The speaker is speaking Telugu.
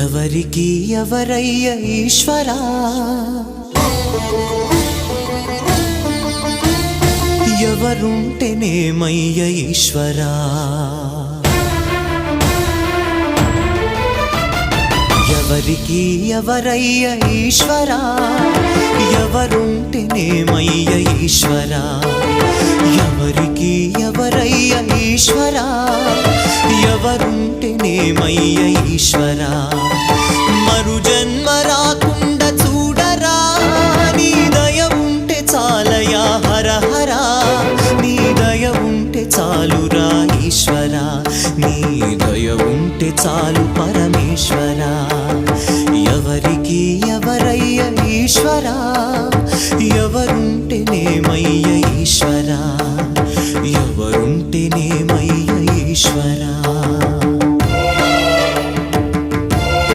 ఎవరికి ఎవరయ్య ఈశ్వరా ఎవరుంటేనేమయ్య ఈశ్వరా ఎవరికి ఎవరయ్య ఈశ్వరా ఎవరుంటేనేమయ్య ఈశ్వరా ఎవరికి ఎవరయ్య ఈశ్వరా ఎవరుంటేనేమయ్య ఈశ్వరా మరు జన్మ రాకుండా చూడరా నీ దయ ఉంటే చాలయా హర హర నీ దయ ఉంటే చాలురా ఈశ్వరా నీ దయ ఉంటే చాలు పరమేశ్వరా